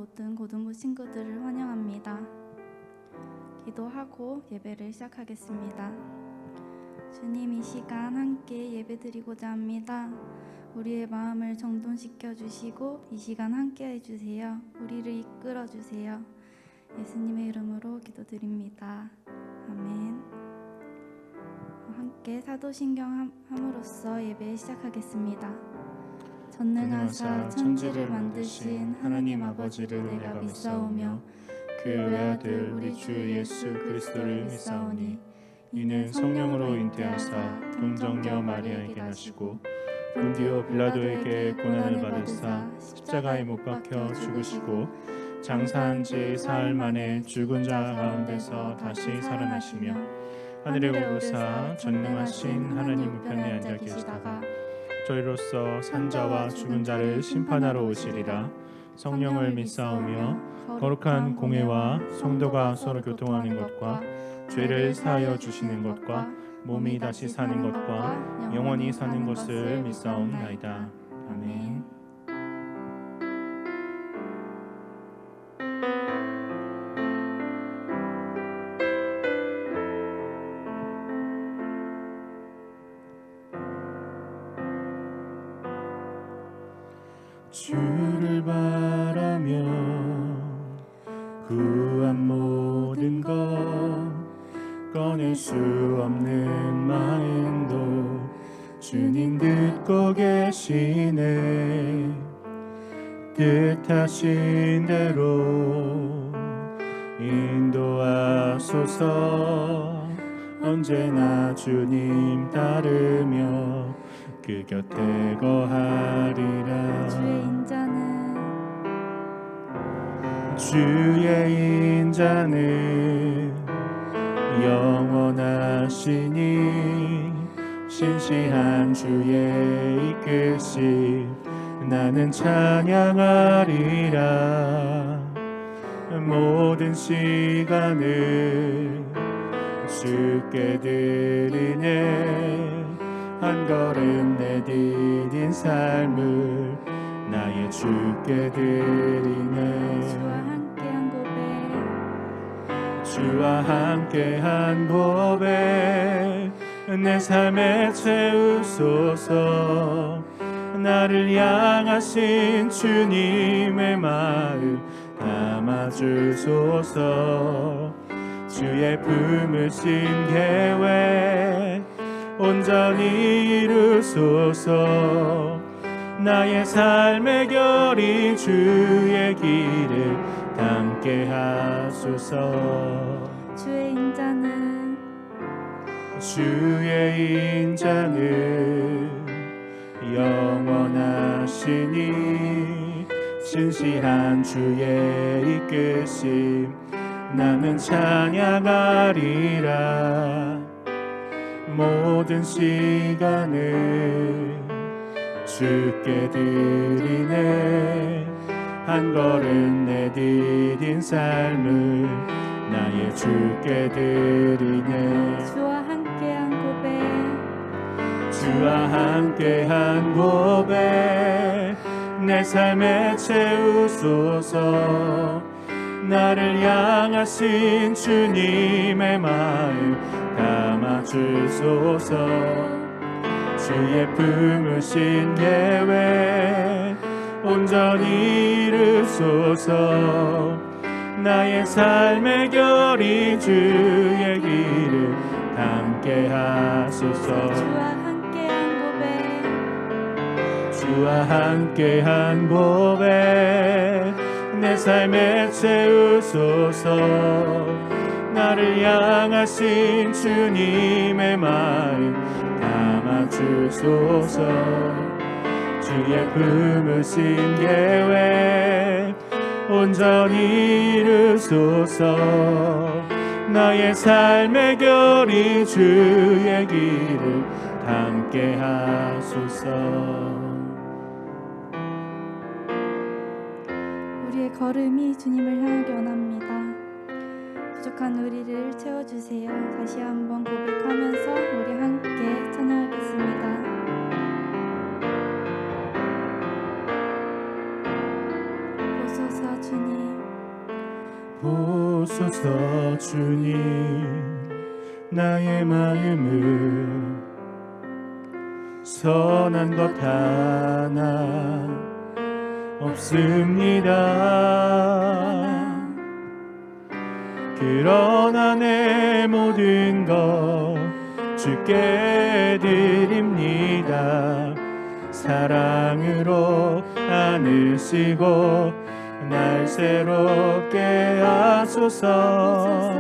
모든 고등부 친구들을 환영합니다. 기도하고 예배를 시작하겠습니다. 주님, 이 시간 함께 예배드리고자 합니다. 우리의 마음을 정돈시켜 주시고 이 시간 함께 해주세요. 우리를 이끌어 주세요. 예수님의 이름으로 기도드립니다. 아멘. 함께 사도신경 함으로써 예배 시작하겠습니다. 전능하사 천지를 만드신 하나님 아버지를 내가 믿사오며 그 외아들 우리 주 예수 그리스도를 믿사오니 이는 성령으로 잉태하사 동정녀 마리아에게 나시고 본디오 빌라도에게 고난을 받으사 십자가에 못 박혀 죽으시고 장사한 지 사흘 만에 죽은 자 가운데서 다시 살아나시며 하늘에 오르사 전능하신 하나님 우편에 앉아 계시다가 저희로서 산자와 죽은 자를 심판하러 오시리라. 성령을 믿사오며 거룩한 공회와 성도가 서로 교통하는 것과 죄를 사하여 주시는 것과 몸이 다시 사는 것과 영원히 사는 것을 믿사옵나이다. 아멘. 주를 바라며 구한 모든 것 꺼낼 수 없는 마음도 주님 듣고 계시네. 뜻하신 대로 인도하소서. 언제나 주님 따르며 그 곁에 거하리라. 주의 인자는 영원하시니 신실한 주의 이끄심 나는 찬양하리라. 모든 시간을 주께 드리네. 한 걸음 내디딘 삶을 나의 주께 드리네. 주와 함께한 고백 내 삶에 채우소서. 나를 향하신 주님의 마음 담아주소서. 주의 품으신 계획 온전히 이루소서. 나의 삶의 결이 주의 길을 담게 하소서. 주의 인자는 영원하시니 신실한 주의 이끄심 나는 찬양하리라. 모든 시간을 주께 드리네. 한 걸음 내디딘 삶을 나의 주께 드리네. 주와 함께한 고백 내 삶에 채우소서. 나를 향하신 주님의 마음 담아주소서. 주의 품으신 계획 온전히 이루소서. 나의 삶의 결이 주의 길을 담게 하소서. 주와 함께한 고백 내 삶에 채우소서. 나를 향하신 주님의 마음 담아주소서. 주의 품으신 계획 온전히 이루소서. 나의 삶의 결이 주의 길을 담게 하소서. 우리의 걸음이 주님을 향하기 원합니다. 부족한 우리를 채워주세요. 다시 한번 고백하면서 우리 함께 찬양하겠습니다. 보소서 주님. 보소서 주님, 나의 마음을 선한 것 하나 없습니다. 그러나 내 모든 것 주께 드립니다. 사랑으로 안으시고 날 새롭게 하소서.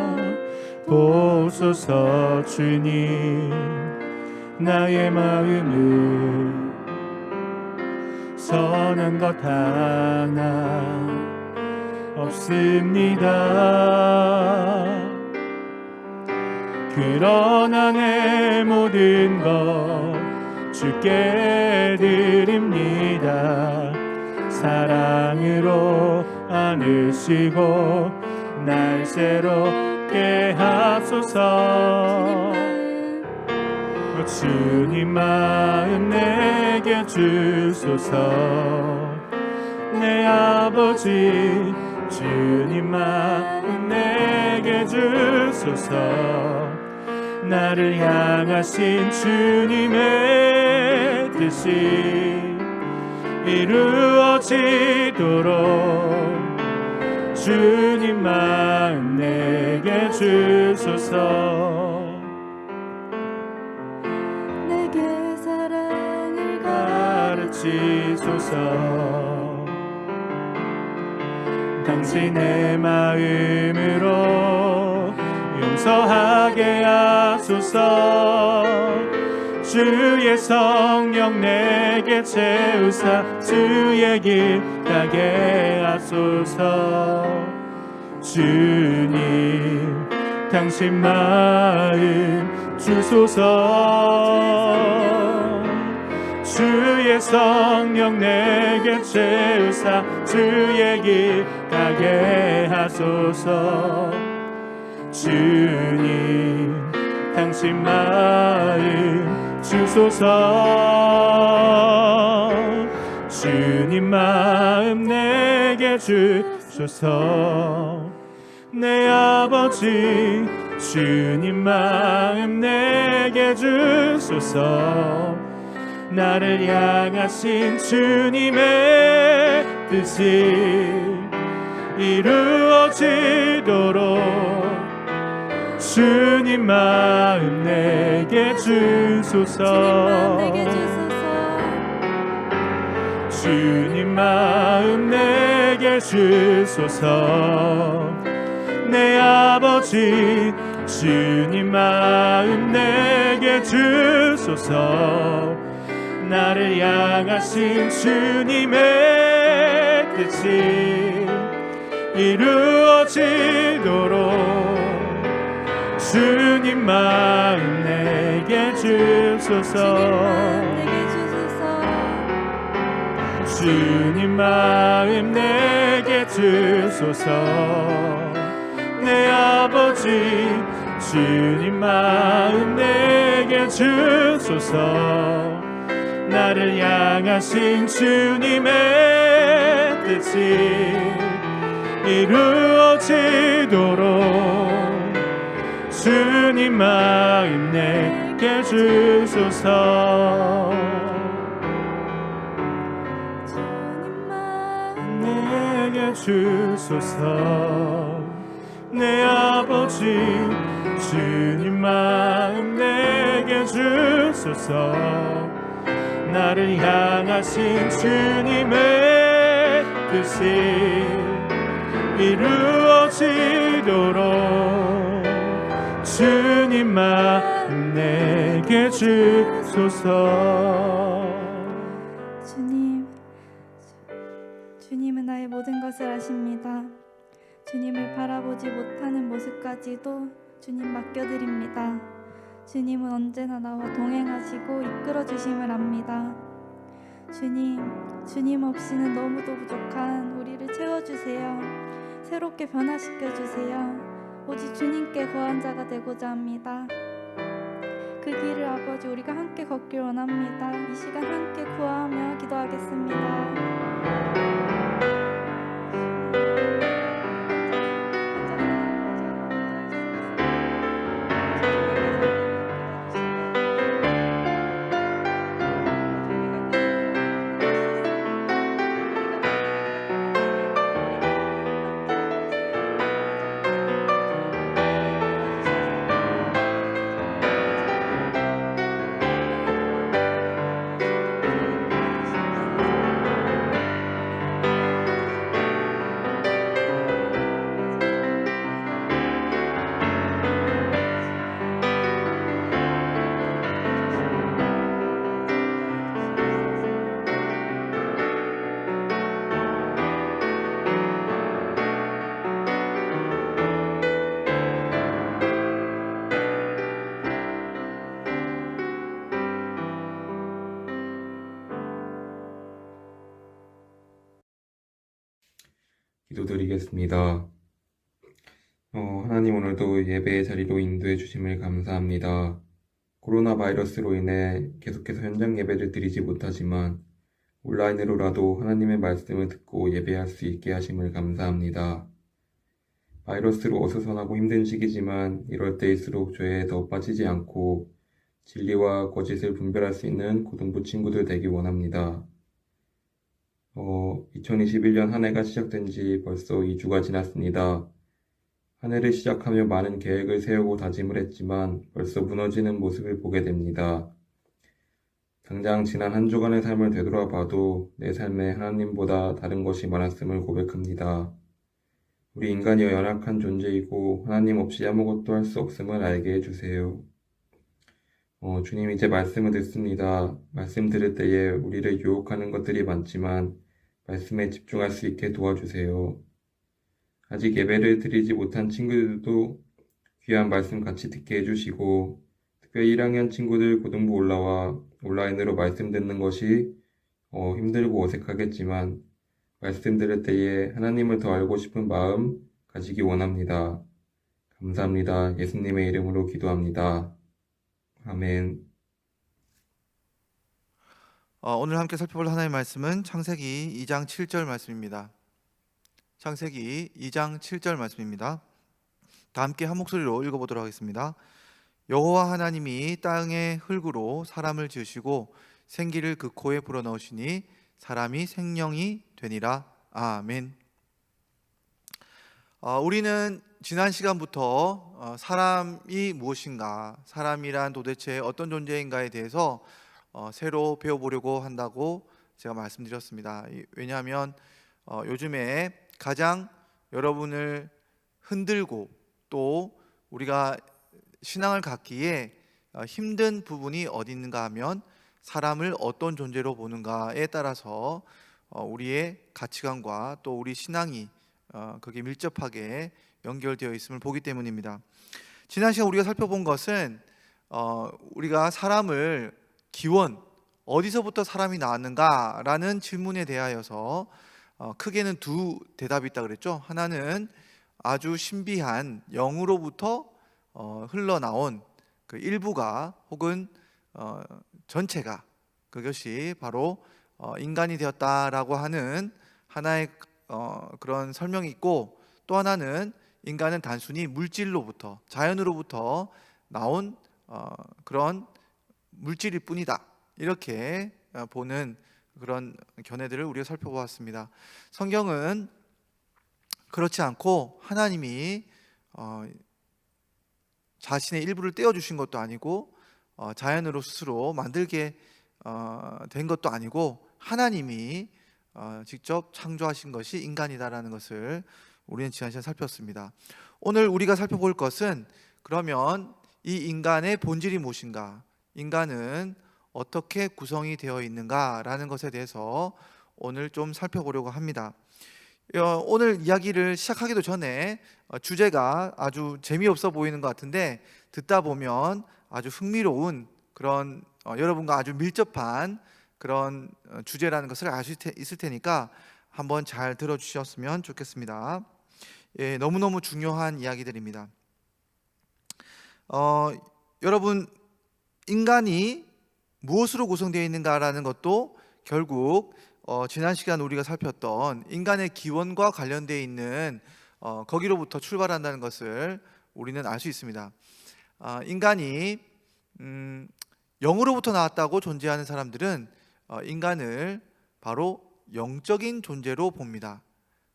보소서 주님, 나의 마음을 선한 것 하나 없습니다. 그러나 내 모든 것 주께 드립니다. 사랑으로 안으시고 날 새롭게 하소서. 주님 마음 내게 주소서. 내 아버지 주님 마음 내게 주소서. 나를 향하신 주님의 뜻이 이루어지도록 주님 마음 내게 주소서. 내게 사랑을 가르치소서. 당신의 마음으로 용서하게 하소서. 주의 성령 내게 채우사 주의 길 가게 하소서. 주님 당신 마음 주소서. 주의 성령 내게 채우사 주의 길 가게 하소서. 주님 당신 마음 주소서. 주님 마음 내게 주소서. 내 아버지 주님 마음 내게 주소서. 나를 향하신 주님의 뜻이 이루어지도록 주님 마음 내게 주소서. 주님 마음 내게 주소서. 내 아버지 주님 마음 내게 주소서. 나를 향하신 주님의 뜻이 이루어지도록 주님 마음 내게 주소서. 주님 마음 내게 주소서. 내 아버지 주님 마음 내게 주소서. 나를 향하신 주님의 뜻이 이루어지도록 주님 마음 내게 주소서. 주님 마음 내게 주소서. 내 아버지 주님 마음 내게 주소서. 나를 향하신 주님의 뜻이 이루어지도록 주님 마음 내게 주소서. 주님은 나의 모든 것을 아십니다. 주님을 바라보지 못하는 모습까지도 주님 맡겨드립니다. 주님은 언제나 나와 동행하시고 이끌어 주심을 압니다. 주님 없이는 너무도 부족한 우리를 채워주세요. 새롭게 변화시켜 주세요. 오직 주님께 거한 자가 되고자 합니다. 그 길을 아버지 우리가 함께 걷길 원합니다. 이 시간 함께 구하며 기도하겠습니다. 기도드리겠습니다. 하나님, 오늘도 예배의 자리로 인도해 주심을 감사합니다. 코로나 바이러스로 인해 계속해서 현장 예배를 드리지 못하지만 온라인으로라도 하나님의 말씀을 듣고 예배할 수 있게 하심을 감사합니다. 바이러스로 어수선하고 힘든 시기지만 이럴 때일수록 죄에 더 빠지지 않고 진리와 거짓을 분별할 수 있는 고등부 친구들 되기 원합니다. 2021년 한 해가 시작된 지 벌써 2주가 지났습니다. 한 해를 시작하며 많은 계획을 세우고 다짐을 했지만 벌써 무너지는 모습을 보게 됩니다. 당장 지난 한 주간의 삶을 되돌아봐도 내 삶에 하나님보다 다른 것이 많았음을 고백합니다. 우리 인간이 연약한 존재이고 하나님 없이 아무것도 할 수 없음을 알게 해주세요. 주님, 이제 말씀을 듣습니다. 말씀 들을 때에 우리를 유혹하는 것들이 많지만 말씀에 집중할 수 있게 도와주세요. 아직 예배를 드리지 못한 친구들도 귀한 말씀 같이 듣게 해주시고, 특별히 1학년 친구들 고등부 올라와 온라인으로 말씀 듣는 것이 힘들고 어색하겠지만 말씀 들을 때에 하나님을 더 알고 싶은 마음 가지기 원합니다. 감사합니다. 예수님의 이름으로 기도합니다. 아멘. 오늘 함께 살펴볼 하나님의 말씀은 창세기 2장 7절 말씀입니다. 창세기 2장 7절 말씀입니다. 다 함께 한 목소리로 읽어보도록 하겠습니다. 여호와 하나님이 땅의 흙으로 사람을 지으시고 생기를 그 코에 불어넣으시니 사람이 생명이 되니라. 아멘. 우리는 지난 시간부터 사람이 무엇인가, 사람이란 도대체 어떤 존재인가에 대해서 새로 배워보려고 한다고 제가 말씀드렸습니다. 왜냐하면 요즘에 가장 여러분을 흔들고 또 우리가 신앙을 갖기에 힘든 부분이 어디 있는가 하면 사람을 어떤 존재로 보는가에 따라서 우리의 가치관과 또 우리 신앙이 그게 밀접하게 연결되어 있음을 보기 때문입니다. 지난 시간 우리가 살펴본 것은 우리가 사람을 기원, 어디서부터 사람이 나왔는가라는 질문에 대하여서 크게는 두 대답이 있다 그랬죠. 하나는 아주 신비한 영으로부터 흘러나온 그 일부가 혹은 전체가, 그것이 바로 인간이 되었다라고 하는 하나의 그런 설명이 있고, 또 하나는 인간은 단순히 물질로부터, 자연으로부터 나온 그런 물질일 뿐이다, 이렇게 보는 그런 견해들을 우리가 살펴보았습니다. 성경은 그렇지 않고 하나님이 자신의 일부를 떼어주신 것도 아니고 자연으로 스스로 만들게 된 것도 아니고 하나님이 직접 창조하신 것이 인간이다라는 것을 우리는 지난 시간에 살폈습니다. 오늘 우리가 살펴볼 것은 그러면 이 인간의 본질이 무엇인가, 인간은 어떻게 구성이 되어 있는가라는 것에 대해서 오늘 좀 살펴보려고 합니다. 오늘 이야기를 시작하기도 전에 주제가 아주 재미없어 보이는 것 같은데 듣다 보면 아주 흥미로운 그런 여러분과 아주 밀접한 그런 주제라는 것을 알 수 있을 테니까 한번 잘 들어주셨으면 좋겠습니다. 너무너무 중요한 이야기들입니다. 여러분, 인간이 무엇으로 구성되어 있는가라는 것도 결국 지난 시간 우리가 살폈던 인간의 기원과 관련되어 있는 거기로부터 출발한다는 것을 우리는 알 수 있습니다. 인간이 영으로부터 나왔다고 존재하는 사람들은 인간을 바로 영적인 존재로 봅니다.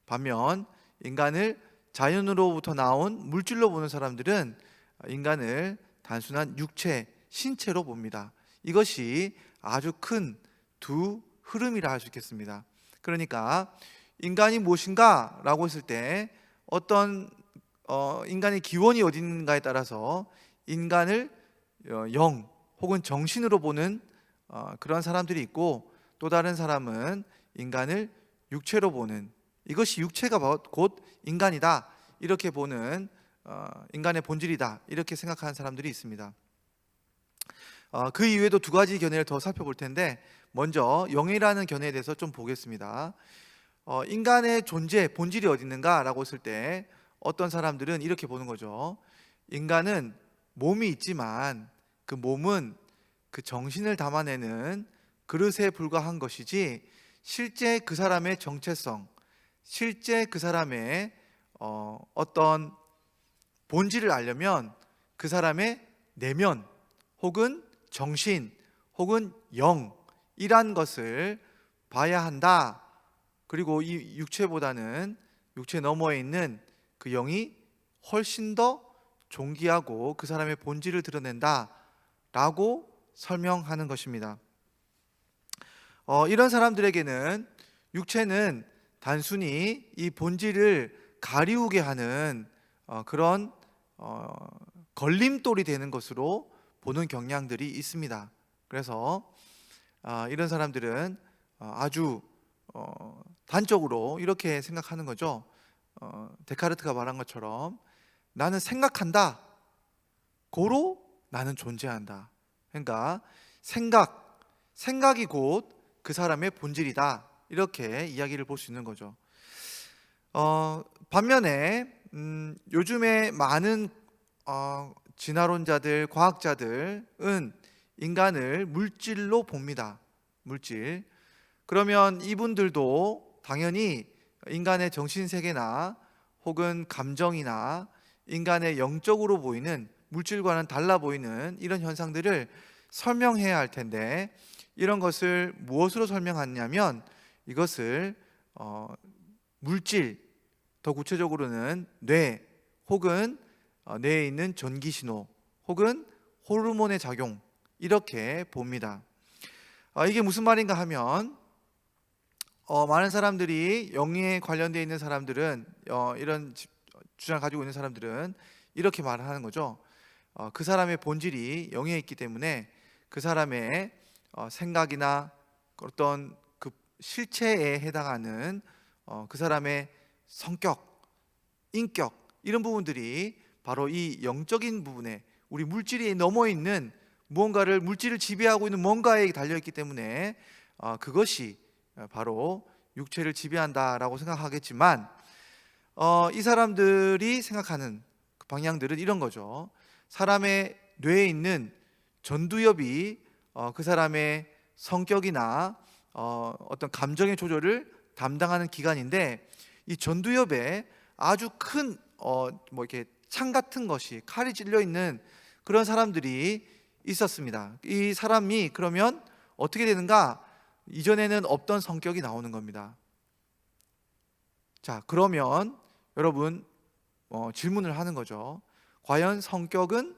반면 인간을 자연으로부터 나온 물질로 보는 사람들은 인간을 단순한 육체, 신체로 봅니다. 이것이 아주 큰 두 흐름이라 할 수 있겠습니다. 그러니까 인간이 무엇인가 라고 했을 때 어떤 인간의 기원이 어딘가에 따라서 인간을 영 혹은 정신으로 보는 그런 사람들이 있고, 또 다른 사람은 인간을 육체로 보는, 이것이 육체가 곧 인간이다 이렇게 보는 인간의 본질이다 이렇게 생각하는 사람들이 있습니다. 그 이외에도 두 가지 견해를 더 살펴볼 텐데 먼저 영이라는 견해에 대해서 좀 보겠습니다. 인간의 존재, 본질이 어디 있는가라고 했을 때 어떤 사람들은 이렇게 보는 거죠. 인간은 몸이 있지만 그 몸은 그 정신을 담아내는 그릇에 불과한 것이지 실제 그 사람의 정체성, 실제 그 사람의 어떤 본질을 알려면 그 사람의 내면 혹은 정신 혹은 영이란 것을 봐야 한다. 그리고 이 육체보다는 육체 너머에 있는 그 영이 훨씬 더 존귀하고 그 사람의 본질을 드러낸다 라고 설명하는 것입니다. 이런 사람들에게는 육체는 단순히 이 본질을 가리우게 하는 그런 걸림돌이 되는 것으로 보는 경향들이 있습니다. 그래서 이런 사람들은 아주 단적으로 이렇게 생각하는 거죠. 데카르트가 말한 것처럼 나는 생각한다. 고로 나는 존재한다. 그러니까 생각이 곧 그 사람의 본질이다. 이렇게 이야기를 볼 수 있는 거죠. 반면에 요즘에 많은 진화론자들, 과학자들은 인간을 물질로 봅니다. 물질. 그러면 이분들도 당연히 인간의 정신세계나 혹은 감정이나 인간의 영적으로 보이는 물질과는 달라 보이는 이런 현상들을 설명해야 할 텐데 이런 것을 무엇으로 설명하냐면 이것을 물질, 더 구체적으로는 뇌 혹은 뇌에 있는 전기신호 혹은 호르몬의 작용 이렇게 봅니다. 이게 무슨 말인가 하면 많은 사람들이 영에 관련되어 있는 사람들은 이런 주장을 가지고 있는 사람들은 이렇게 말을 하는 거죠. 그 사람의 본질이 영에 있기 때문에 그 사람의 생각이나 어떤 그 실체에 해당하는 그 사람의 성격, 인격 이런 부분들이 바로 이 영적인 부분에 우리 물질이 넘어 있는 무언가를 물질을 지배하고 있는 뭔가에 달려 있기 때문에 그것이 바로 육체를 지배한다라고 생각하겠지만 이 사람들이 생각하는 방향들은 이런 거죠. 사람의 뇌에 있는 전두엽이 그 사람의 성격이나 어떤 감정의 조절을 담당하는 기관인데 이 전두엽에 아주 큰 뭐 이렇게 창 같은 것이 칼이 찔려 있는 그런 사람들이 있었습니다. 이 사람이 그러면 어떻게 되는가? 이전에는 없던 성격이 나오는 겁니다. 자, 그러면 여러분 질문을 하는 거죠. 과연 성격은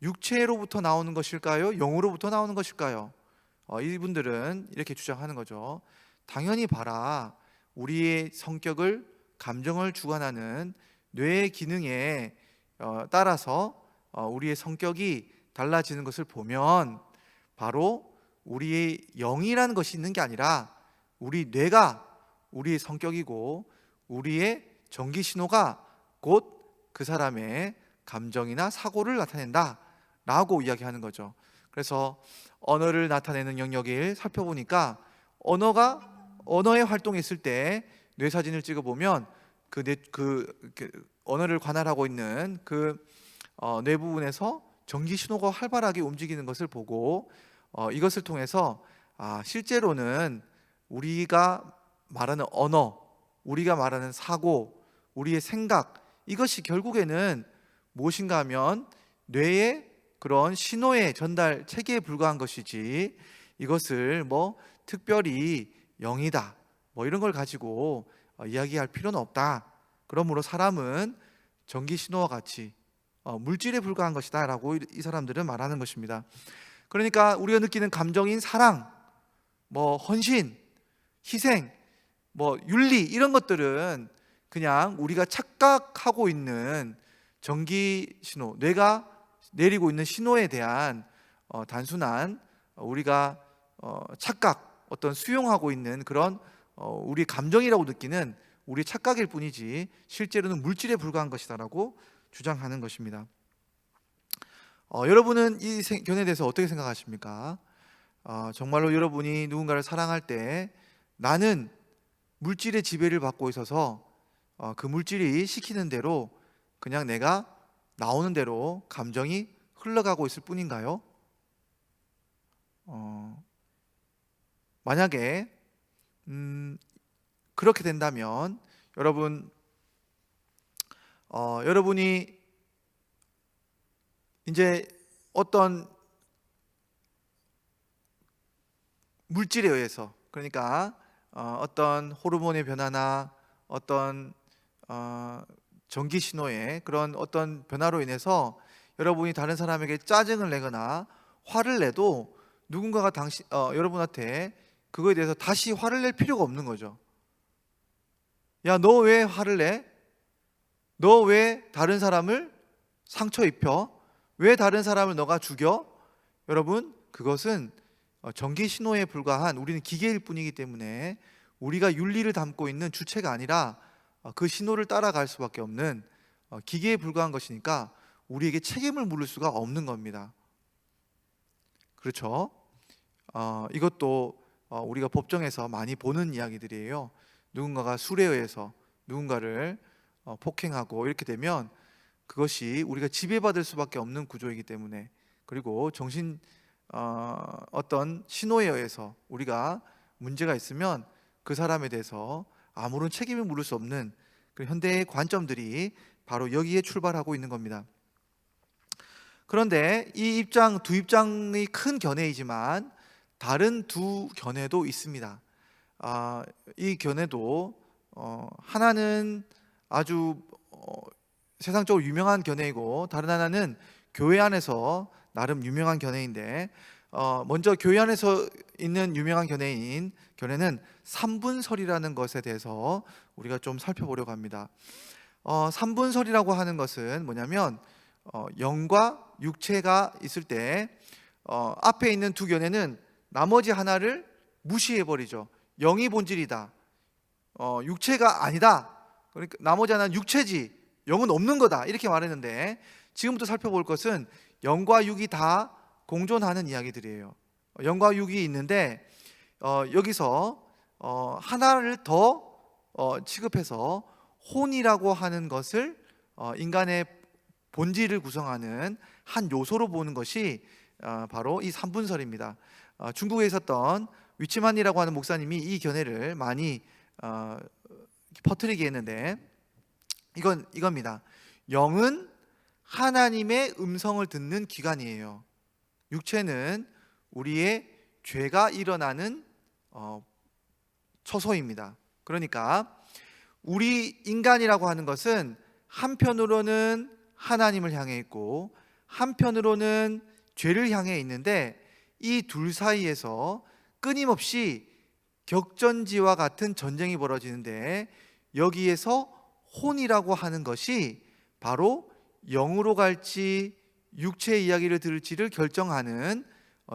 육체로부터 나오는 것일까요? 영으로부터 나오는 것일까요? 이분들은 이렇게 주장하는 거죠. 당연히 봐라. 우리의 성격을, 감정을 주관하는 뇌의 기능에 따라서 우리의 성격이 달라지는 것을 보면 바로 우리의 영이라는 것이 있는 게 아니라 우리 뇌가 우리의 성격이고 우리의 전기 신호가 곧 그 사람의 감정이나 사고를 나타낸다 라고 이야기하는 거죠. 그래서 언어를 나타내는 영역을 살펴보니까 언어의 활동이 있을 때 뇌사진을 찍어보면 그 언어를 관할하고 있는 그 뇌 부분에서 전기 신호가 활발하게 움직이는 것을 보고 이것을 통해서 실제로는 우리가 말하는 언어, 우리가 말하는 사고, 우리의 생각 이것이 결국에는 무엇인가 하면 뇌의 그런 신호의 전달 체계에 불과한 것이지 이것을 뭐 특별히 영이다 뭐 이런 걸 가지고 이야기할 필요는 없다. 그러므로 사람은 전기 신호와 같이 물질에 불과한 것이다 라고 이 사람들은 말하는 것입니다. 그러니까 우리가 느끼는 감정인 사랑, 뭐 헌신, 희생, 뭐 윤리 이런 것들은 그냥 우리가 착각하고 있는 전기 신호, 뇌가 내리고 있는 신호에 대한 단순한 우리가 착각, 어떤 수용하고 있는 그런 우리 감정이라고 느끼는 우리 착각일 뿐이지 실제로는 물질에 불과한 것이다라고 주장하는 것입니다. 여러분은 이 견해에 대해서 어떻게 생각하십니까? 정말로 여러분이 누군가를 사랑할 때 나는 물질의 지배를 받고 있어서 그 물질이 시키는 대로 그냥 내가 나오는 대로 감정이 흘러가고 있을 뿐인가요? 만약에 그렇게 된다면 여러분이 이제 어떤 물질에 의해서, 그러니까 어떤 호르몬의 변화나 어떤 전기 신호의 그런 어떤 변화로 인해서 여러분이 다른 사람에게 짜증을 내거나 화를 내도 누군가가 여러분한테 그거에 대해서 다시 화를 낼 필요가 없는 거죠. 야, 너 왜 화를 내? 너 왜 다른 사람을 상처 입혀? 왜 다른 사람을 너가 죽여? 여러분, 그것은 전기 신호에 불과한, 우리는 기계일 뿐이기 때문에 우리가 윤리를 담고 있는 주체가 아니라 그 신호를 따라갈 수밖에 없는 기계에 불과한 것이니까 우리에게 책임을 물을 수가 없는 겁니다. 그렇죠? 이것도 우리가 법정에서 많이 보는 이야기들이에요. 누군가가 술에 의해서 누군가를 폭행하고 이렇게 되면 그것이 우리가 지배받을 수밖에 없는 구조이기 때문에, 그리고 어떤 신호에 의해서 우리가 문제가 있으면 그 사람에 대해서 아무런 책임을 물을 수 없는 그 현대의 관점들이 바로 여기에 출발하고 있는 겁니다. 그런데 이 두 입장이 큰 견해이지만 다른 두 견해도 있습니다. 이 견해도 하나는 아주 세상적으로 유명한 견해이고, 다른 하나는 교회 안에서 나름 유명한 견해인데, 먼저 교회 안에서 있는 유명한 견해는 삼분설이라는 것에 대해서 우리가 좀 살펴보려고 합니다. 삼분설이라고 하는 것은 뭐냐면 영과 육체가 있을 때 앞에 있는 두 견해는 나머지 하나를 무시해버리죠. 영이 본질이다, 육체가 아니다, 그러니까 나머지 하나는 육체지 영은 없는 거다, 이렇게 말했는데, 지금부터 살펴볼 것은 영과 육이 다 공존하는 이야기들이에요. 영과 육이 있는데 여기서 하나를 더 취급해서 혼이라고 하는 것을 인간의 본질을 구성하는 한 요소로 보는 것이 바로 이 삼분설입니다. 중국에 있었던 위치만이라고 하는 목사님이 이 견해를 많이 퍼뜨리게 했는데, 이겁니다. 영은 하나님의 음성을 듣는 기관이에요. 육체는 우리의 죄가 일어나는 처소입니다. 그러니까 우리 인간이라고 하는 것은 한편으로는 하나님을 향해 있고 한편으로는 죄를 향해 있는데, 이 둘 사이에서 끊임없이 격전지와 같은 전쟁이 벌어지는데, 여기에서 혼이라고 하는 것이 바로 영으로 갈지 육체의 이야기를 들을지를 결정하는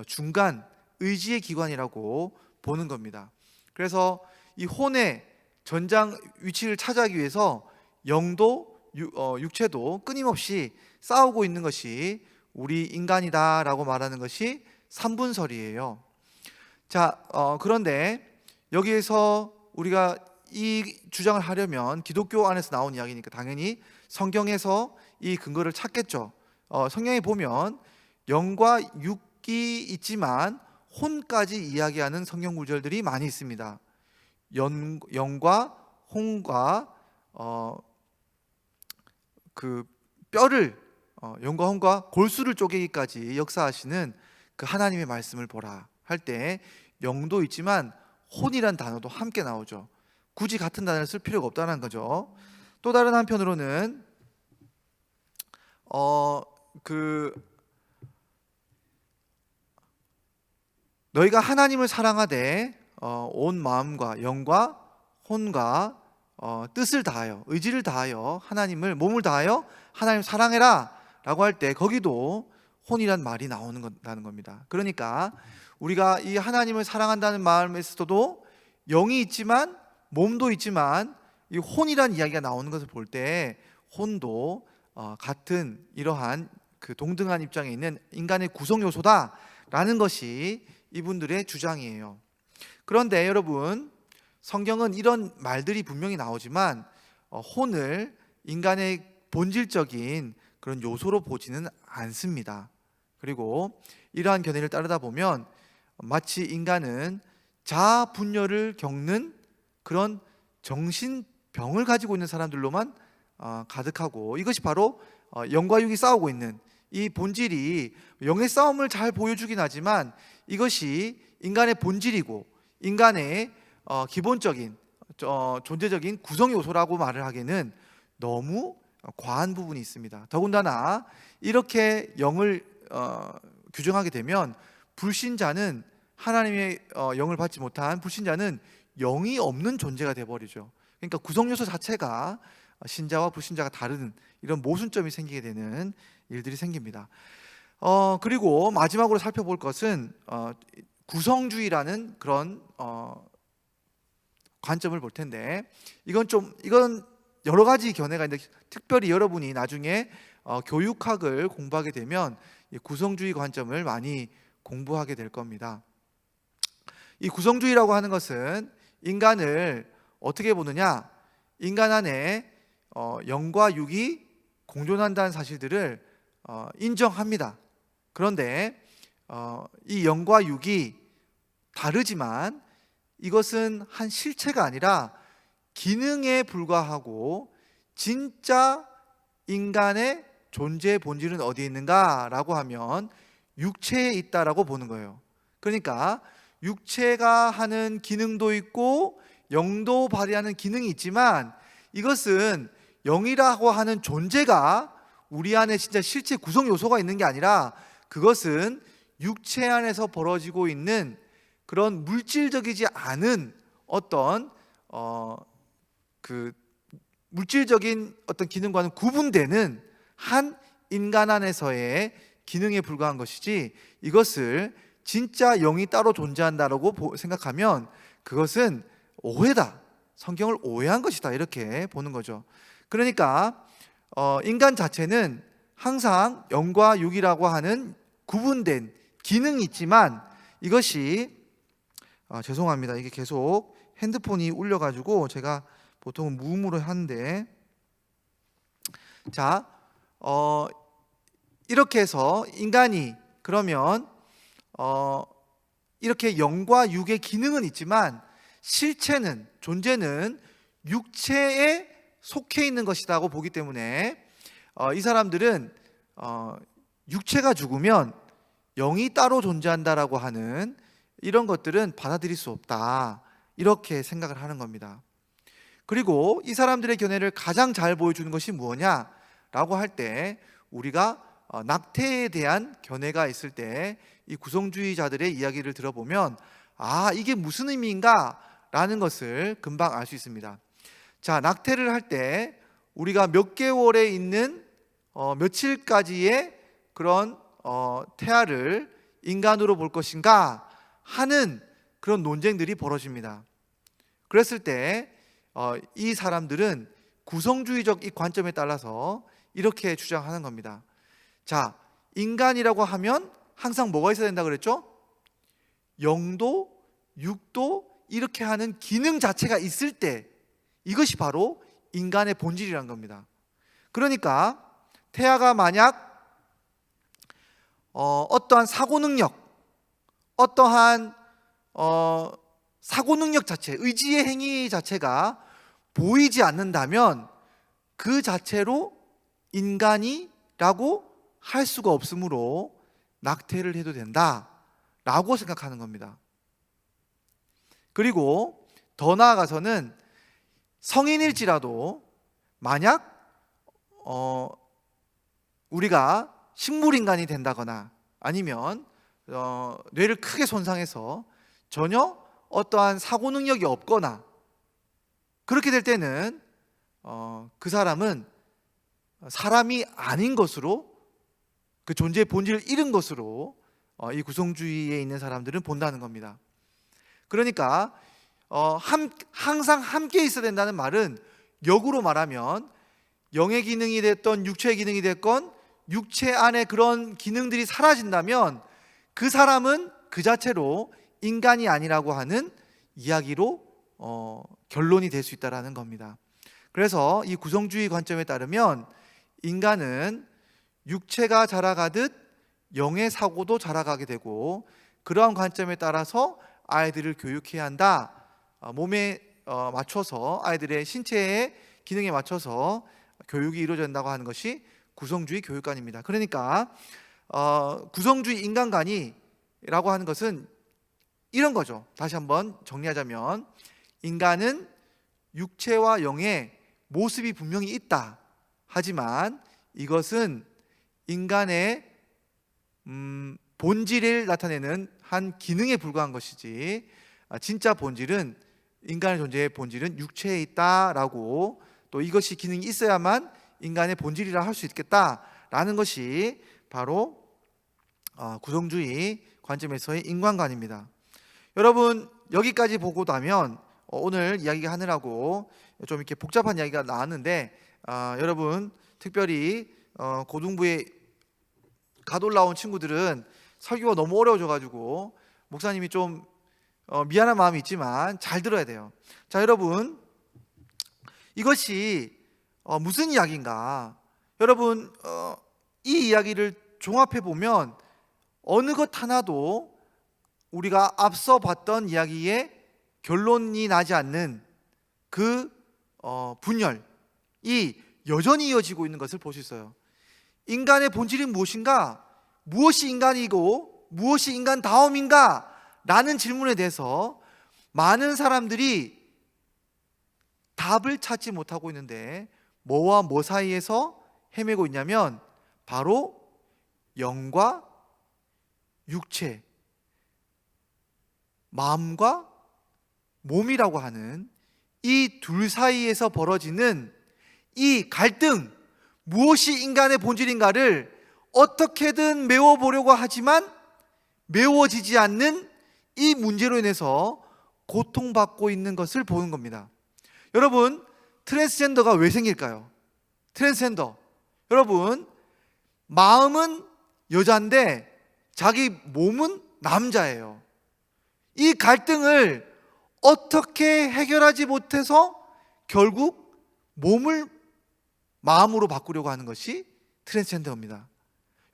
중간 의지의 기관이라고 보는 겁니다. 그래서 이 혼의 전장 위치를 차지하기 위해서 영도 육체도 끊임없이 싸우고 있는 것이 우리 인간이다라고 말하는 것이 삼분설이에요. 자, 그런데 여기에서 우리가 이 주장을 하려면 기독교 안에서 나온 이야기니까 당연히 성경에서 이 근거를 찾겠죠. 성경에 보면 영과 육이 있지만 혼까지 이야기하는 성경 구절들이 많이 있습니다. 영과 혼과 그 뼈를 영과 혼과 골수를 쪼개기까지 역사하시는 그 하나님의 말씀을 보라 할 때 영도 있지만 혼이란 단어도 함께 나오죠. 굳이 같은 단어를 쓸 필요가 없다는 거죠. 또 다른 한편으로는 너희가 하나님을 사랑하되 온 마음과 영과 혼과 뜻을 다하여 의지를 다하여 하나님을 몸을 다하여 하나님을 사랑해라 라고 할 때 거기도 혼이란 말이 나오는 겁니다. 그러니까 우리가 이 하나님을 사랑한다는 마음에서도 영이 있지만 몸도 있지만 이 혼이란 이야기가 나오는 것을 볼 때 혼도 같은 이러한 그 동등한 입장에 있는 인간의 구성 요소다라는 것이 이분들의 주장이에요. 그런데 여러분, 성경은 이런 말들이 분명히 나오지만 혼을 인간의 본질적인 그런 요소로 보지는 않습니다. 그리고 이러한 견해를 따르다 보면 마치 인간은 자아 분열을 겪는 그런 정신병을 가지고 있는 사람들로만 가득하고, 이것이 바로 영과 육이 싸우고 있는 이 본질이 영의 싸움을 잘 보여주긴 하지만 이것이 인간의 본질이고 인간의 기본적인 존재적인 구성 요소라고 말을 하기에는 너무 과한 부분이 있습니다. 더군다나 이렇게 영을 규정하게 되면 불신자는, 하나님의 영을 받지 못한 불신자는 영이 없는 존재가 되어버리죠. 그러니까 구성 요소 자체가 신자와 불신자가 다른 이런 모순점이 생기게 되는 일들이 생깁니다. 그리고 마지막으로 살펴볼 것은 구성주의라는 그런 관점을 볼 텐데, 이건 여러 가지 견해가 있는데 특별히 여러분이 나중에 교육학을 공부하게 되면 이 구성주의 관점을 많이 공부하게 될 겁니다. 이 구성주의라고 하는 것은 인간을 어떻게 보느냐, 인간 안에 영과 육이 공존한다는 사실들을 인정합니다. 그런데 이 영과 육이 다르지만 이것은 한 실체가 아니라 기능에 불과하고, 진짜 인간의 존재의 본질은 어디에 있는가라고 하면 육체에 있다라고 보는 거예요. 그러니까 육체가 하는 기능도 있고 영도 발휘하는 기능이 있지만, 이것은 영이라고 하는 존재가 우리 안에 진짜 실체 구성 요소가 있는 게 아니라, 그것은 육체 안에서 벌어지고 있는 그런 물질적이지 않은 어떤 그 물질적인 어떤 기능과는 구분되는 한 인간 안에서의 기능에 불과한 것이지, 이것을 진짜 영이 따로 존재한다라고 생각하면 그것은 오해다, 성경을 오해한 것이다, 이렇게 보는 거죠. 그러니까 인간 자체는 항상 영과 육이라고 하는 구분된 기능이 있지만, 이것이 죄송합니다, 이게 계속 핸드폰이 울려가지고 제가 보통은 무음으로 하는데, 자 이렇게 해서 인간이 그러면 이렇게 영과 육의 기능은 있지만 실체는, 존재는 육체에 속해 있는 것이라고 보기 때문에 이 사람들은 육체가 죽으면 영이 따로 존재한다라고 하는 이런 것들은 받아들일 수 없다, 이렇게 생각을 하는 겁니다. 그리고 이 사람들의 견해를 가장 잘 보여주는 것이 무엇냐라고 할 때, 우리가 낙태에 대한 견해가 있을 때 이 구성주의자들의 이야기를 들어보면 이게 무슨 의미인가 라는 것을 금방 알 수 있습니다. 자, 낙태를 할 때 우리가 몇 개월에 있는 며칠까지의 그런 태아를 인간으로 볼 것인가 하는 그런 논쟁들이 벌어집니다. 그랬을 때 이 사람들은 구성주의적 이 관점에 따라서 이렇게 주장하는 겁니다. 자, 인간이라고 하면 항상 뭐가 있어야 된다 그랬죠? 영도, 육도 이렇게 하는 기능 자체가 있을 때, 이것이 바로 인간의 본질이라는 겁니다. 그러니까 태아가 만약 어떠한 사고 능력, 어떠한 사고 능력 자체, 의지의 행위 자체가 보이지 않는다면 그 자체로 인간이라고 할 수가 없으므로 낙태를 해도 된다라고 생각하는 겁니다. 그리고 더 나아가서는 성인일지라도 만약 우리가 식물인간이 된다거나 아니면 뇌를 크게 손상해서 전혀 어떠한 사고 능력이 없거나 그렇게 될 때는 그 사람은 사람이 아닌 것으로, 그 존재의 본질을 잃은 것으로 이 구성주의에 있는 사람들은 본다는 겁니다. 그러니까 항상 함께 있어야 된다는 말은 역으로 말하면 영의 기능이 됐던 육체의 기능이 됐건 육체 안에 그런 기능들이 사라진다면 그 사람은 그 자체로 인간이 아니라고 하는 이야기로 결론이 될 수 있다라는 겁니다. 그래서 이 구성주의 관점에 따르면 인간은 육체가 자라가듯 영의 사고도 자라가게 되고, 그러한 관점에 따라서 아이들을 교육해야 한다. 몸에 맞춰서, 아이들의 신체의 기능에 맞춰서 교육이 이루어진다고 하는 것이 구성주의 교육관입니다. 그러니까 구성주의 인간관이라고 하는 것은 이런 거죠. 다시 한번 정리하자면, 인간은 육체와 영의 모습이 분명히 있다. 하지만 이것은 인간의 본질을 나타내는 한 기능에 불과한 것이지, 진짜 본질은, 인간의 존재의 본질은 육체에 있다라고, 또 이것이 기능이 있어야만 인간의 본질이라 할 수 있겠다라는 것이 바로 구성주의 관점에서의 인간관입니다. 여러분, 여기까지 보고 나면 오늘 이야기 하느라고 좀 이렇게 복잡한 이야기가 나왔는데, 여러분 특별히 고등부에 갓 올라온 친구들은 설교가 너무 어려워져가지고 목사님이 좀 미안한 마음이 있지만 잘 들어야 돼요. 자, 여러분, 이것이 무슨 이야기인가? 여러분, 이 이야기를 종합해 보면 어느 것 하나도 우리가 앞서 봤던 이야기에 결론이 나지 않는 그 분열이 여전히 이어지고 있는 것을 볼 수 있어요. 인간의 본질이 무엇인가? 무엇이 인간이고 무엇이 인간다움인가? 라는 질문에 대해서 많은 사람들이 답을 찾지 못하고 있는데, 뭐와 뭐 사이에서 헤매고 있냐면 바로 영과 육체, 마음과 몸이라고 하는 이 둘 사이에서 벌어지는 이 갈등, 무엇이 인간의 본질인가를 어떻게든 메워보려고 하지만 메워지지 않는 이 문제로 인해서 고통받고 있는 것을 보는 겁니다. 여러분, 트랜스젠더가 왜 생길까요? 트랜스젠더, 여러분, 마음은 여자인데 자기 몸은 남자예요. 이 갈등을 어떻게 해결하지 못해서 결국 몸을 마음으로 바꾸려고 하는 것이 트랜스젠더입니다.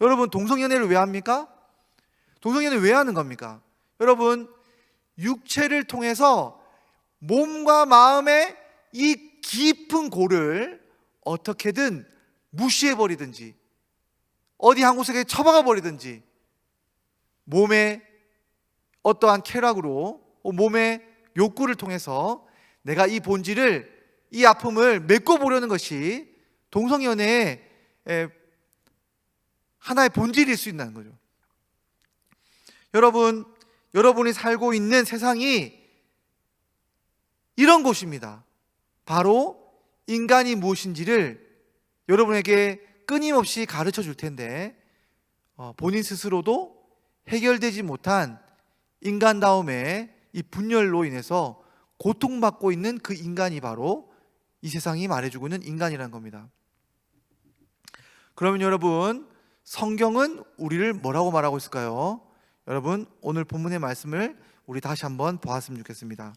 여러분, 동성연애를 왜 합니까? 동성연애 왜 하는 겁니까? 여러분, 육체를 통해서 몸과 마음의 이 깊은 골을 어떻게든 무시해버리든지, 어디 한 곳에 처박아 버리든지, 몸의 어떠한 쾌락으로, 몸의 욕구를 통해서 내가 이 본질을, 이 아픔을 메꿔보려는 것이 동성연애의 하나의 본질일 수 있다는 거죠. 여러분, 여러분이 살고 있는 세상이 이런 곳입니다. 바로 인간이 무엇인지를 여러분에게 끊임없이 가르쳐 줄 텐데, 본인 스스로도 해결되지 못한 인간다움의 이 분열로 인해서 고통받고 있는 그 인간이 바로 이 세상이 말해주고 있는 인간이라는 겁니다. 그러면 여러분, 성경은 우리를 뭐라고 말하고 있을까요? 여러분, 오늘 본문의 말씀을 우리 다시 한번 보았으면 좋겠습니다.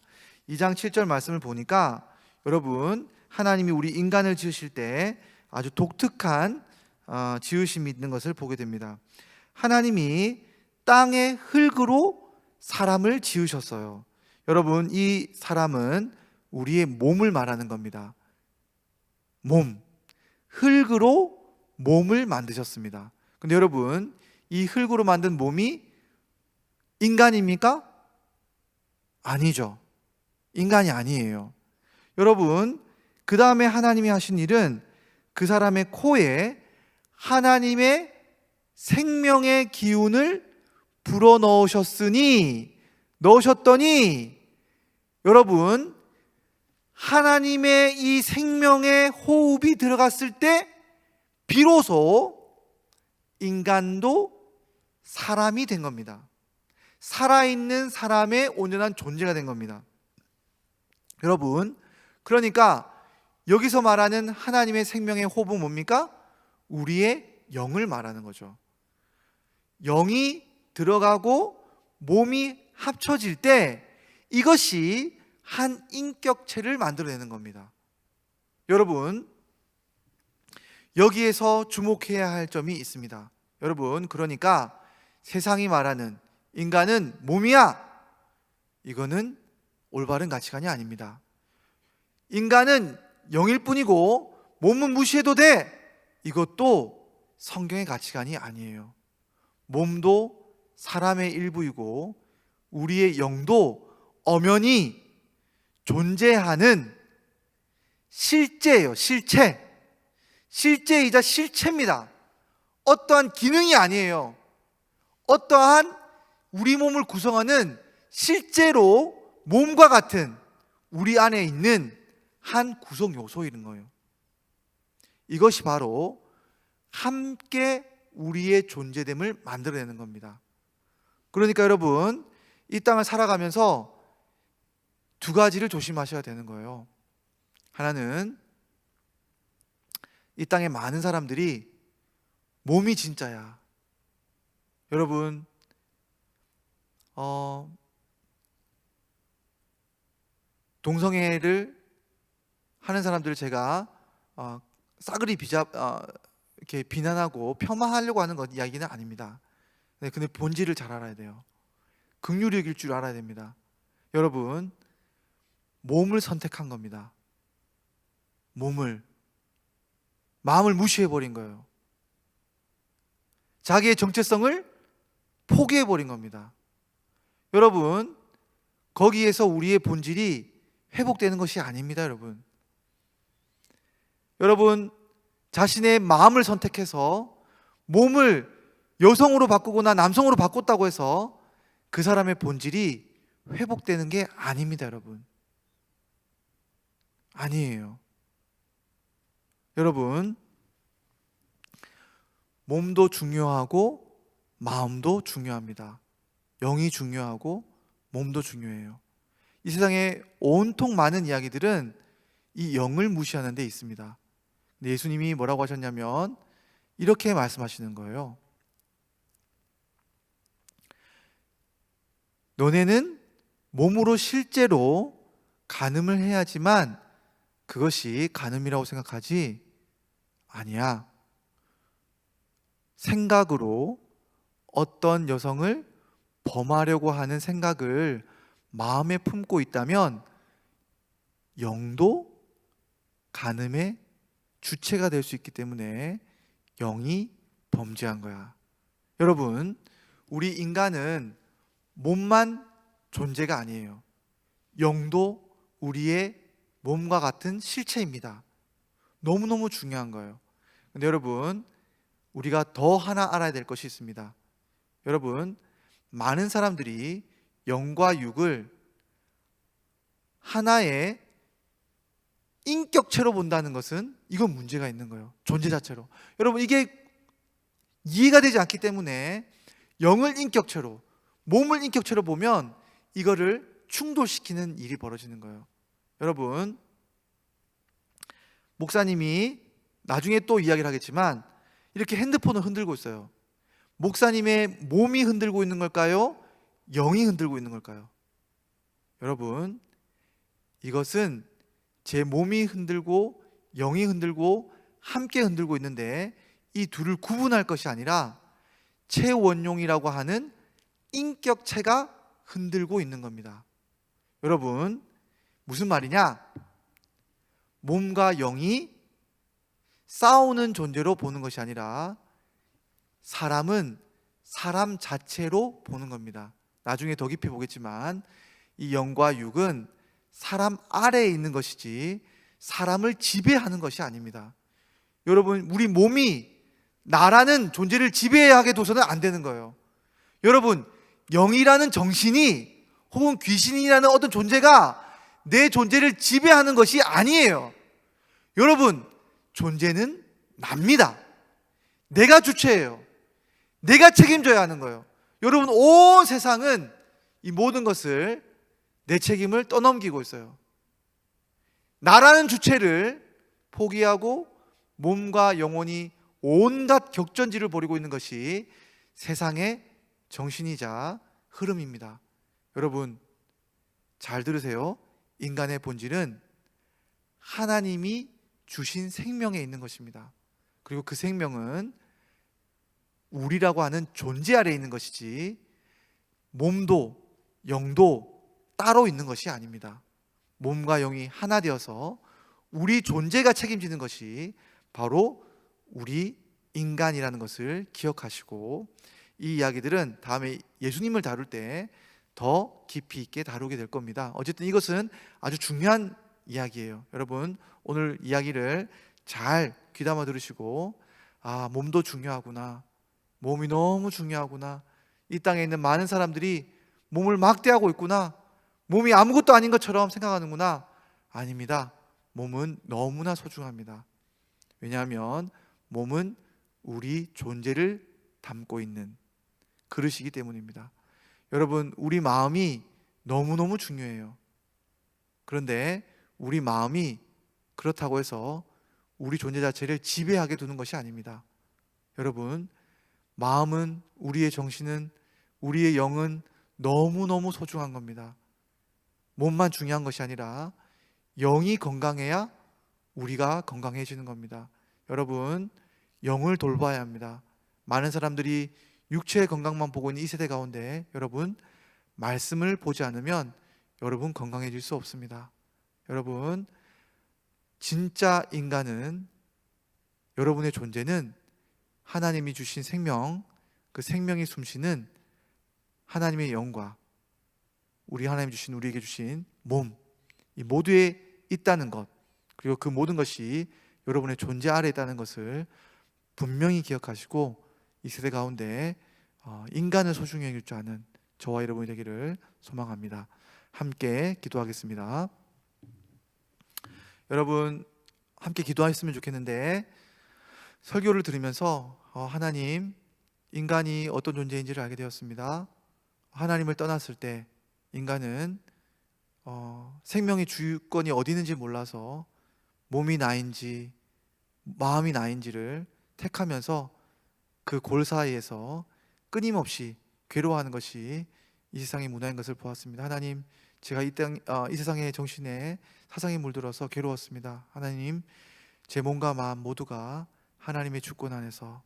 2장 7절 말씀을 보니까 여러분, 하나님이 우리 인간을 지으실 때 아주 독특한 지으심이 있는 것을 보게 됩니다. 하나님이 땅의 흙으로 사람을 지으셨어요. 여러분, 이 사람은 우리의 몸을 말하는 겁니다. 몸, 흙으로 몸을 만드셨습니다. 근데 여러분, 이 흙으로 만든 몸이 인간입니까? 아니죠. 인간이 아니에요. 여러분, 그 다음에 하나님이 하신 일은 그 사람의 코에 하나님의 생명의 기운을 불어넣으셨더니, 여러분, 하나님의 이 생명의 호흡이 들어갔을 때 비로소 인간도 사람이 된 겁니다. 살아있는 사람의 온전한 존재가 된 겁니다. 여러분, 그러니까 여기서 말하는 하나님의 생명의 호흡은 뭡니까? 우리의 영을 말하는 거죠. 영이 들어가고 몸이 합쳐질 때 이것이 한 인격체를 만들어내는 겁니다. 여러분, 여기에서 주목해야 할 점이 있습니다. 여러분, 그러니까 세상이 말하는 인간은 몸이야, 이거는 올바른 가치관이 아닙니다. 인간은 영일 뿐이고 몸은 무시해도 돼, 이것도 성경의 가치관이 아니에요. 몸도 사람의 일부이고 우리의 영도 엄연히 존재하는 실제예요. 실제이자 실체입니다. 어떠한 기능이 아니에요. 어떠한 우리 몸을 구성하는 실제로 몸과 같은 우리 안에 있는 한 구성 요소인 거예요. 이것이 바로 함께 우리의 존재됨을 만들어내는 겁니다. 그러니까 여러분, 이 땅을 살아가면서 두 가지를 조심하셔야 되는 거예요. 하나는 이 땅에 많은 사람들이 몸이 진짜야. 여러분, 동성애를 하는 사람들을 제가 싸그리 이렇게 비난하고 폄하하려고 하는 것 이야기는 아닙니다. 근데 본질을 잘 알아야 돼요. 긍휼이 줄 알아야 됩니다. 여러분, 몸을 선택한 겁니다. 마음을 무시해버린 거예요. 자기의 정체성을 포기해버린 겁니다. 여러분, 거기에서 우리의 본질이 회복되는 것이 아닙니다. 여러분, 자신의 마음을 선택해서 몸을 여성으로 바꾸거나 남성으로 바꿨다고 해서 그 사람의 본질이 회복되는 게 아닙니다. 여러분, 아니에요. 여러분, 몸도 중요하고 마음도 중요합니다. 영이 중요하고 몸도 중요해요. 이 세상에 온통 많은 이야기들은 이 영을 무시하는 데 있습니다. 근데 예수님이 뭐라고 하셨냐면 이렇게 말씀하시는 거예요. 너네는 몸으로 실제로 간음을 해야지만 그것이 간음이라고 생각하지 아니야. 생각으로 어떤 여성을 범하려고 하는 생각을 마음에 품고 있다면 영도 간음의 주체가 될 수 있기 때문에 영이 범죄한 거야. 여러분, 우리 인간은 몸만 존재가 아니에요. 영도 우리의 몸과 같은 실체입니다. 너무너무 중요한 거예요. 근데 여러분, 우리가 더 하나 알아야 될 것이 있습니다. 여러분, 많은 사람들이 영과 육을 하나의 인격체로 본다는 것은 이건 문제가 있는 거예요. 존재 자체로. 여러분, 이게 이해가 되지 않기 때문에 영을 인격체로, 몸을 인격체로 보면 이거를 충돌시키는 일이 벌어지는 거예요. 여러분, 목사님이 나중에 또 이야기를 하겠지만 이렇게 핸드폰을 흔들고 있어요. 목사님의 몸이 흔들고 있는 걸까요? 영이 흔들고 있는 걸까요? 여러분, 이것은 제 몸이 흔들고 영이 흔들고 함께 흔들고 있는데 이 둘을 구분할 것이 아니라 최원용이라고 하는 인격체가 흔들고 있는 겁니다. 여러분, 무슨 말이냐? 몸과 영이 싸우는 존재로 보는 것이 아니라 사람은 사람 자체로 보는 겁니다. 나중에 더 깊이 보겠지만 이 영과 육은 사람 아래에 있는 것이지 사람을 지배하는 것이 아닙니다. 여러분, 우리 몸이 나라는 존재를 지배하게 둬서는 안 되는 거예요. 여러분, 영이라는 정신이 혹은 귀신이라는 어떤 존재가 내 존재를 지배하는 것이 아니에요. 여러분, 존재는 납니다. 내가 주체예요. 내가 책임져야 하는 거예요. 여러분, 온 세상은 이 모든 것을 내 책임을 떠넘기고 있어요. 나라는 주체를 포기하고 몸과 영혼이 온갖 격전지를 벌이고 있는 것이 세상의 정신이자 흐름입니다. 여러분, 잘 들으세요. 인간의 본질은 하나님이 주신 생명에 있는 것입니다. 그리고 그 생명은 우리라고 하는 존재 아래에 있는 것이지 몸도 영도 따로 있는 것이 아닙니다. 몸과 영이 하나 되어서 우리 존재가 책임지는 것이 바로 우리 인간이라는 것을 기억하시고, 이 이야기들은 다음에 예수님을 다룰 때 더 깊이 있게 다루게 될 겁니다. 어쨌든 이것은 아주 중요한 이야기예요. 여러분, 오늘 이야기를 잘 귀담아 들으시고, 아, 몸도 중요하구나, 몸이 너무 중요하구나, 이 땅에 있는 많은 사람들이 몸을 막대하고 있구나, 몸이 아무것도 아닌 것처럼 생각하는구나. 아닙니다. 몸은 너무나 소중합니다. 왜냐하면 몸은 우리 존재를 담고 있는 그릇이기 때문입니다. 여러분, 우리 마음이 너무너무 중요해요. 그런데 우리 마음이 그렇다고 해서 우리 존재 자체를 지배하게 두는 것이 아닙니다. 여러분, 마음은, 우리의 정신은, 우리의 영은 너무너무 소중한 겁니다. 몸만 중요한 것이 아니라 영이 건강해야 우리가 건강해지는 겁니다. 여러분, 영을 돌봐야 합니다. 많은 사람들이 육체의 건강만 보고 있는 이 세대 가운데 여러분, 말씀을 보지 않으면 여러분 건강해질 수 없습니다. 여러분, 진짜 인간은, 여러분의 존재는 하나님이 주신 생명, 그 생명이 숨쉬는 하나님의 영과 우리 하나님이 주신, 우리에게 주신 몸, 이 모두에 있다는 것, 그리고 그 모든 것이 여러분의 존재 아래에 있다는 것을 분명히 기억하시고, 이 세대 가운데 인간을 소중히 여길 줄 아는 저와 여러분이 되기를 소망합니다. 함께 기도하겠습니다. 여러분, 함께 기도하셨으면 좋겠는데, 설교를 들으면서 하나님, 인간이 어떤 존재인지를 알게 되었습니다. 하나님을 떠났을 때 인간은 생명의 주권이 어디 있는지 몰라서 몸이 나인지 마음이 나인지를 택하면서 그 골 사이에서 끊임없이 괴로워하는 것이 이 세상의 문화인 것을 보았습니다. 하나님, 제가 이 세상의 정신에 사상에 물들어서 괴로웠습니다. 하나님, 제 몸과 마음 모두가 하나님의 주권 안에서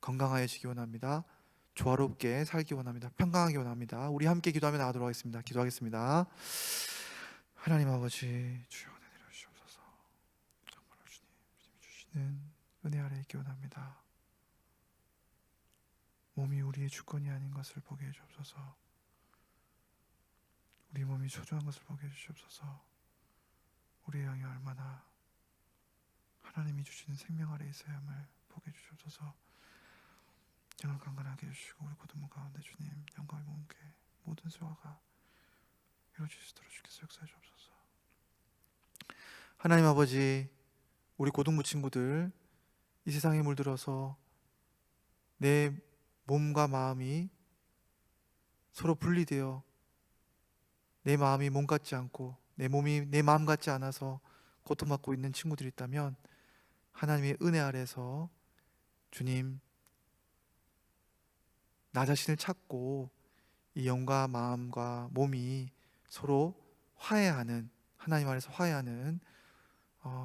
건강하여지기 원합니다. 조화롭게 살기 원합니다. 평강하기 원합니다. 우리 함께 기도하며 나가도록 하겠습니다. 기도하겠습니다. 하나님 아버지, 주여 은혜 내려주시옵소서. 정말로 주님이 주시는 은혜 아래 있기 원합니다. 몸이 우리의 주권이 아닌 것을 보게 해주옵소서. 우리 몸이 소중한 것을 보게 해주시옵소서. 우리의 영이 얼마나 하나님이 주시는 생명 아래 있어야 함을 보게 해주시옵소서. 영을 강건하게 해주시고, 우리 고등부 가운데 주님 영광의 몸께 모든 소화가 이루어질 수 있도록 주께서 역사해 주옵소서. 하나님 아버지, 우리 고등부 친구들 이 세상에 물들어서 내 몸과 마음이 서로 분리되어 내 마음이 몸 같지 않고 내 몸이 내 마음 같지 않아서 고통받고 있는 친구들이 있다면, 하나님의 은혜 아래서 주님, 나 자신을 찾고 이 영과 마음과 몸이 서로 화해하는, 하나님 안에서 화해하는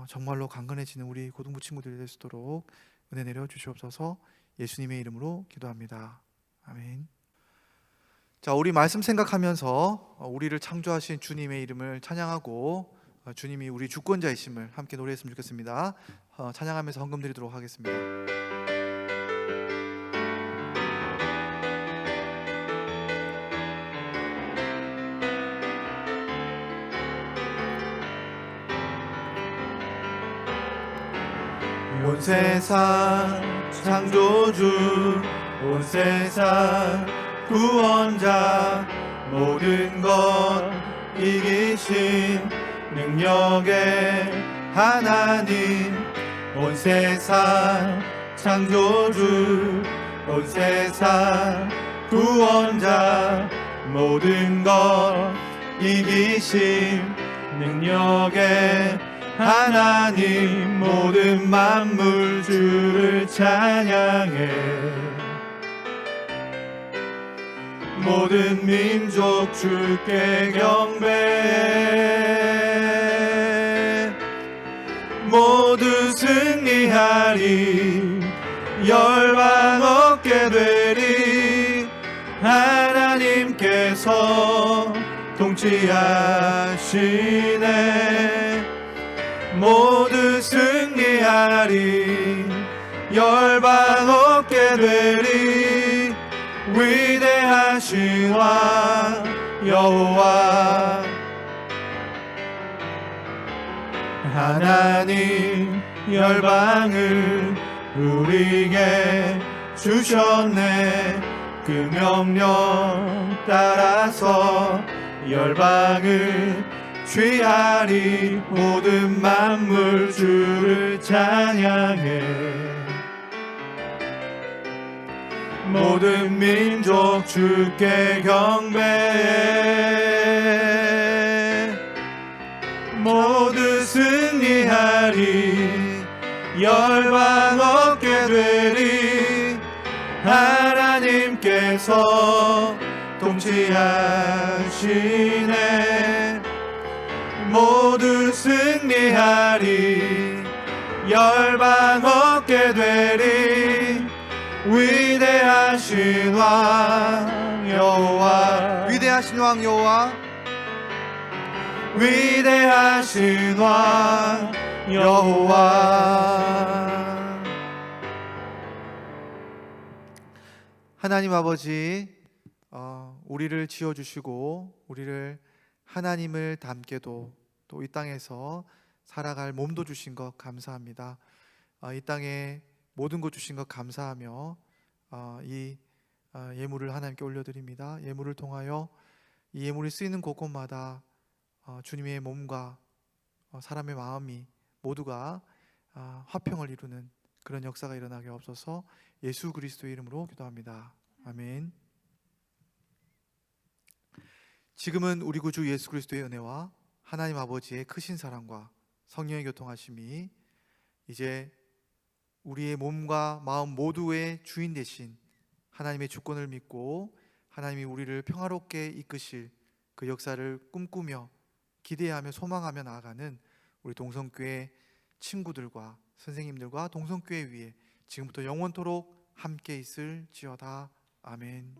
정말로 강건해지는 우리 고등부 친구들이 될 수 있도록 은혜 내려 주시옵소서. 예수님의 이름으로 기도합니다. 아멘. 자, 우리 말씀 생각하면서 우리를 창조하신 주님의 이름을 찬양하고 주님이 우리 주권자이심을 함께 노래했으면 좋겠습니다. 찬양하면서 헌금 드리도록 하겠습니다. 온 세상 창조주, 온 세상 구원자, 모든 것 이기신 능력의 하나님, 온 세상 창조주, 온 세상 구원자, 모든 것 이기신 능력의 하나님, 모든 만물 주를 찬양해. 모든 민족 주께 경배해. 모두 승리하리, 열방 얻게 되리. 하나님께서 통치하시네. 모두 승리하리, 열방 얻게 되리. 위대하신 왕 여호와 하나님, 열방을 우리에게 주셨네. 그 명령 따라서 열방을 취하리. 모든 만물 주를 찬양해. 모든 민족 주께 경배해. 모두 승리하리, 열방 얻게 되리. 하나님께서 통치하시네. 모두 승리하리, 열방 얻게 되리. 위대하신 왕 여호와, 위대하신 왕 여호와, 위대하신 왕 여호와. 하나님 아버지, 우리를 지어주시고 우리를 하나님을 닮게도 또 이 땅에서 살아갈 몸도 주신 것 감사합니다. 이 땅에 모든 것 주신 것 감사하며 이 예물을 하나님께 올려드립니다. 예물을 통하여 이 예물이 쓰이는 곳곳마다 주님의 몸과 사람의 마음이 모두가 화평을 이루는 그런 역사가 일어나게 없어서 예수 그리스도의 이름으로 기도합니다. 아멘. 지금은 우리 구주 예수 그리스도의 은혜와 하나님 아버지의 크신 사랑과 성령의 교통하심이 이제 우리의 몸과 마음 모두의 주인 되신 하나님의 주권을 믿고 하나님이 우리를 평화롭게 이끄실 그 역사를 꿈꾸며 기대하며 소망하며 나아가는 우리 동성교회 친구들과 선생님들과 동성교회 위에 지금부터 영원토록 함께 있을지어다. 아멘.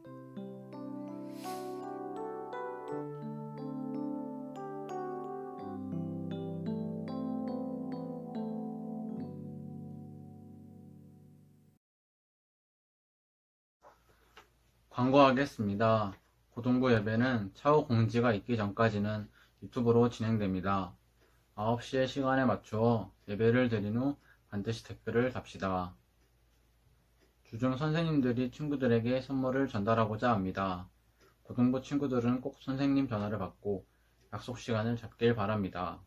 광고하겠습니다. 고등부 예배는 차후 공지가 있기 전까지는 유튜브로 진행됩니다. 9시의 시간에 맞추어 예배를 드린 후 반드시 댓글을 답시다. 주중 선생님들이 친구들에게 선물을 전달하고자 합니다. 고등부 친구들은 꼭 선생님 전화를 받고 약속 시간을 잡길 바랍니다.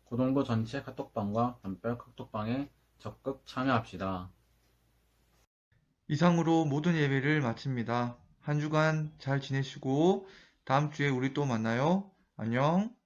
고등부 전체 카톡방과 단별 카톡방에 적극 참여합시다. 이상으로 모든 예배를 마칩니다. 한 주간 잘 지내시고 다음 주에 우리 또 만나요. 안녕.